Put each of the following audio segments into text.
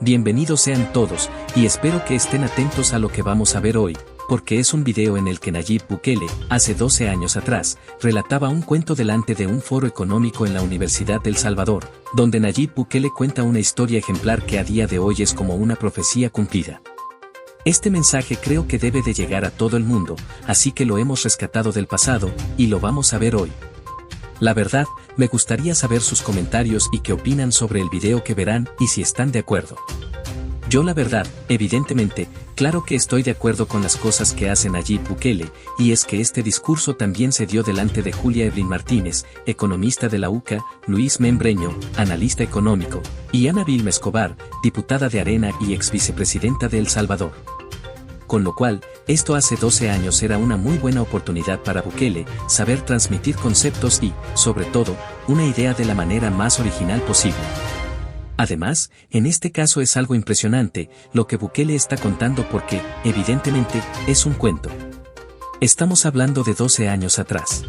Bienvenidos sean todos, y espero que estén atentos a lo que vamos a ver hoy, porque es un video en el que Nayib Bukele, hace 12 años atrás, relataba un cuento delante de un foro económico en la Universidad del Salvador, donde Nayib Bukele cuenta una historia ejemplar que a día de hoy es como una profecía cumplida. Este mensaje creo que debe de llegar a todo el mundo, así que lo hemos rescatado del pasado, y lo vamos a ver hoy. La verdad, me gustaría saber sus comentarios y qué opinan sobre el video que verán y si están de acuerdo. Yo la verdad, evidentemente, claro que estoy de acuerdo con las cosas que hace Nayib Bukele, y es que este discurso también se dio delante de Julia Evelyn Martínez, economista de la UCA, Luis Membreño, analista económico, y Ana Vilma Escobar, diputada de Arena y ex vicepresidenta de El Salvador. Con lo cual, esto hace 12 años era una muy buena oportunidad para Bukele, saber transmitir conceptos y, sobre todo, una idea de la manera más original posible. Además, en este caso es algo impresionante, lo que Bukele está contando porque, evidentemente, es un cuento. Estamos hablando de 12 años atrás.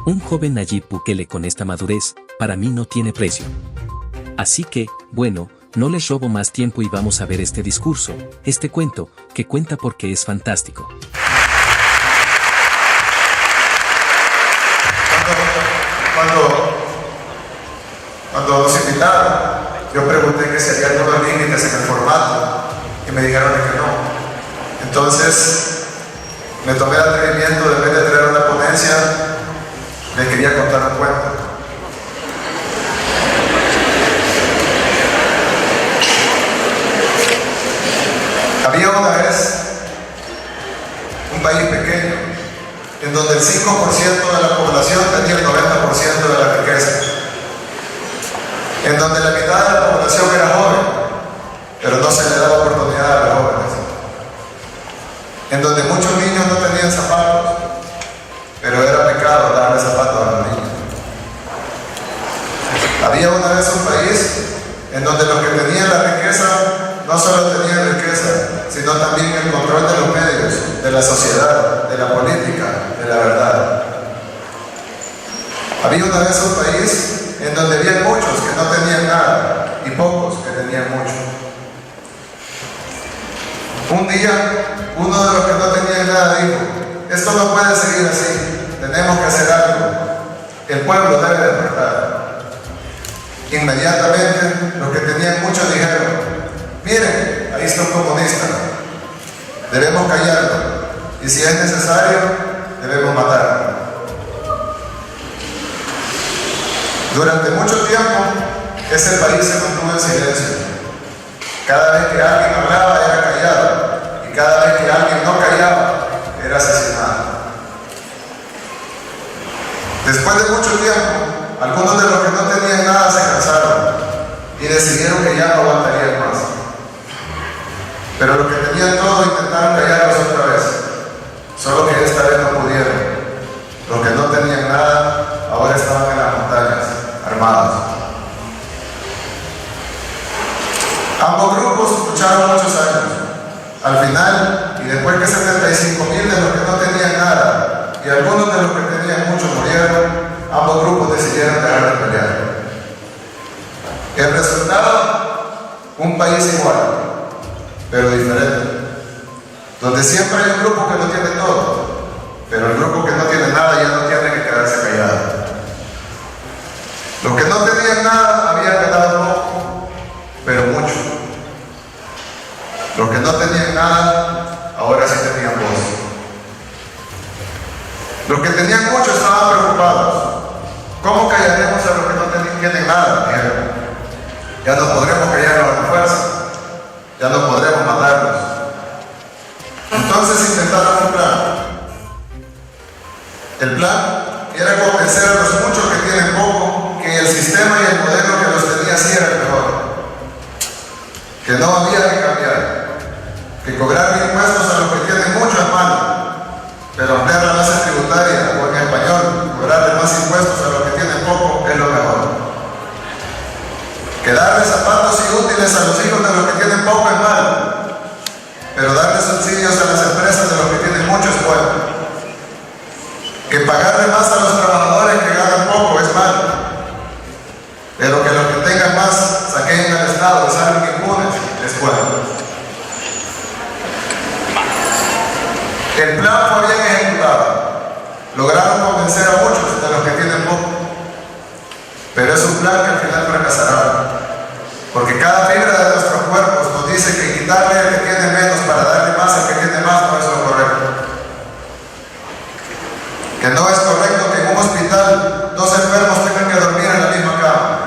Un joven Nayib Bukele con esta madurez, para mí no tiene precio. Así que, bueno, no les robo más tiempo y vamos a ver este discurso, este cuento, que cuenta porque es fantástico. Cuando nos invitaron, yo pregunté que si había algunos límites en el formato y me dijeron de que no. Entonces, me tomé el atrevimiento, de vez de traer una ponencia, me quería contar un cuento. Había una vez un país pequeño en donde el 5% de la población tenía el 90% de la riqueza, en donde la mitad de la población era joven, pero no se le daba oportunidad a los jóvenes, en donde muchos niños no tenían zapatos, pero era pecado darle zapatos a los niños. Había una vez un país en donde los que tenían la riqueza no solo tenían riqueza, sino también el control de los medios, de la sociedad, de la política, de la verdad. Había una vez un país en donde había muchos que no tenían nada y pocos que tenían mucho. Un día, uno de los que no tenían nada dijo: esto no puede seguir así, tenemos que hacer algo, el pueblo debe despertar. Inmediatamente, los que tenían mucho dijeron: miren, ahí está un comunista, debemos callarlo, y si es necesario, debemos matarlo. Durante mucho tiempo, ese país se mantuvo en silencio. Cada vez que alguien hablaba, era callado, y cada vez que alguien no callaba, era asesinado. Después de mucho tiempo, algunos de los que no tenían nada se cansaron y decidieron que ya no aguantarían más. Pero los que tenían todo intentaron callarlos otra vez, solo que esta vez no pudieron. Los que no tenían nada ahora estaban en las montañas, armados. Ambos grupos lucharon muchos años. Al final, y después que 75,000 de los que no tenían nada y algunos de los que tenían mucho murieron, ambos grupos decidieron dejar de pelear. El resultado, un país igual, pero diferente, donde siempre hay un grupo que no tiene todo, pero el grupo que no tiene nada ya no tiene que quedarse callado. Los que no tenían nada habían ganado poco, pero mucho. Los que no tenían nada, ahora sí tenían voz. Los que tenían mucho estaban preocupados. ¿Cómo callaremos a los que no tienen nada? Dijeron. Ya no podremos callarlos a la fuerza. Ya no podremos matarlos. Entonces intentaron un plan. El plan era convencer a los muchos que tienen poco que el sistema y el modelo que los tenía así era el mejor. Que no había que cambiar. Que cobrar impuestos a los que tienen mucho es malo. Pero ampliar la base tributaria, o en español, cobrarle más impuestos a los que tienen poco es lo mejor. Que darle zapatos y útiles a los hijos de los que tienen poco es malo, pero darle subsidios a las empresas de los que tienen mucho es bueno. Que pagarle más a los trabajadores que ganan poco es malo, pero que los que tengan más saquen al Estado y salgan impunes. es bueno. El plan fue bien ejecutado. Lograron convencer a muchos de los que tienen poco. Pero es un plan que al final fracasará. Porque cada fibra de nuestros cuerpos nos dice que quitarle al que tiene menos para darle más al que tiene más no es lo correcto. Que no es correcto que en un hospital dos enfermos tengan que dormir en la misma cama.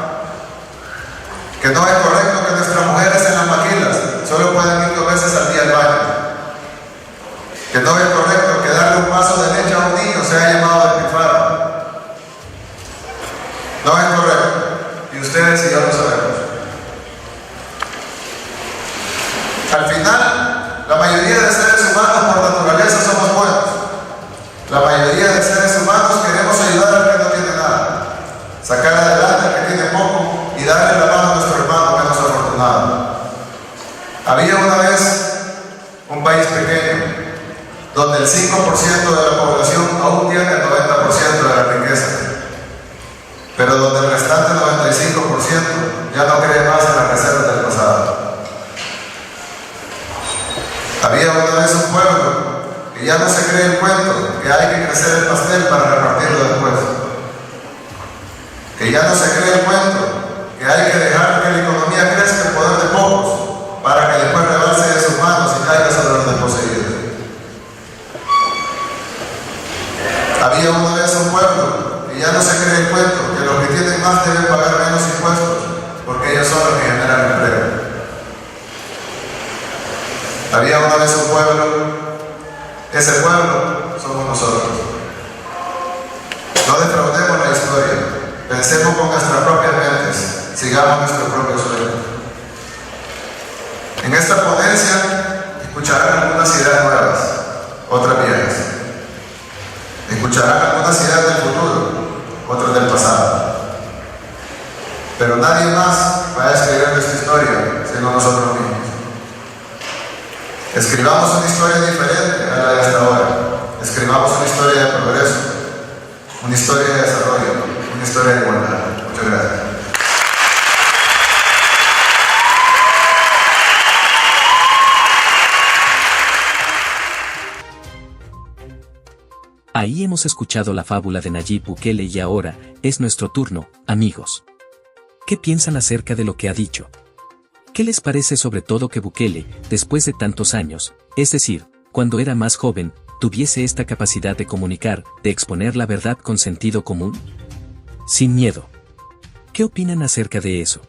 Que no es correcto que nuestras mujeres en las maquilas solo puedan ir 2 veces al día al baño. Que no es correcto que darle un vaso de leche a un niño sea llamado despilfarro. No es correcto. Y ustedes y yo lo sabemos. Al final, la mayoría de seres humanos por naturaleza somos buenos. La mayoría de seres humanos queremos ayudar al que no tiene nada, sacar adelante al que tiene poco y darle la mano a nuestro hermano menos afortunado. Había una vez un país pequeño donde el 5% de la población aún tiene el 90% de la riqueza, pero donde el restante 95% ya no cree más en las reservas del pasado. Había una vez un pueblo que ya no se cree el cuento que hay que crecer el pastel para repartirlo después. Que ya no se cree el cuento que hay que dejar que la economía crezca en poder de pocos para que después rebalse de sus manos y caiga sobre los desposeídos. Había una vez un pueblo que ya no se cree el cuento que los que tienen más deben pagar menos impuestos porque ellos son los que generan empleo. Había una vez un pueblo, ese pueblo somos nosotros. No defraudemos la historia, pensemos con nuestras propias mentes, sigamos nuestro propio sueño. En esta ponencia escucharán algunas ideas nuevas, otras viejas. Escucharán algunas ideas del futuro, otras del pasado. Pero nadie más va a escribir nuestra historia, sino nosotros mismos. Escribamos una historia diferente a la de hasta ahora. Escribamos una historia de progreso, una historia de desarrollo, una historia de igualdad. Muchas gracias. Ahí hemos escuchado la fábula de Nayib Bukele y ahora es nuestro turno, amigos. ¿Qué piensan acerca de lo que ha dicho? ¿Qué les parece sobre todo que Bukele, después de tantos años, es decir, cuando era más joven, tuviese esta capacidad de comunicar, de exponer la verdad con sentido común? Sin miedo. ¿Qué opinan acerca de eso?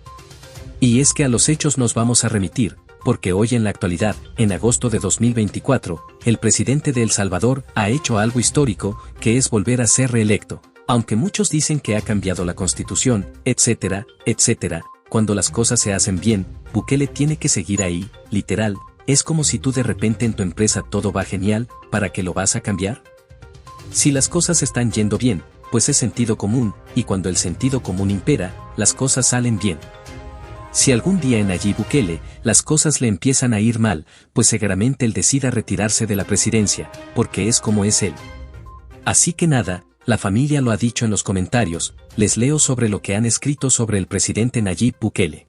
Y es que a los hechos nos vamos a remitir, porque hoy en la actualidad, en agosto de 2024, el presidente de El Salvador ha hecho algo histórico, que es volver a ser reelecto, aunque muchos dicen que ha cambiado la constitución, etcétera, etcétera. Cuando las cosas se hacen bien, Bukele tiene que seguir ahí, literal. Es como si tú de repente en tu empresa todo va genial, ¿para qué lo vas a cambiar? Si las cosas están yendo bien, pues es sentido común, y cuando el sentido común impera, las cosas salen bien. Si algún día en Nayib Bukele las cosas le empiezan a ir mal, pues seguramente él decida retirarse de la presidencia, porque es como es él. Así que nada, la familia lo ha dicho en los comentarios, les leo sobre lo que han escrito sobre el presidente Nayib Bukele.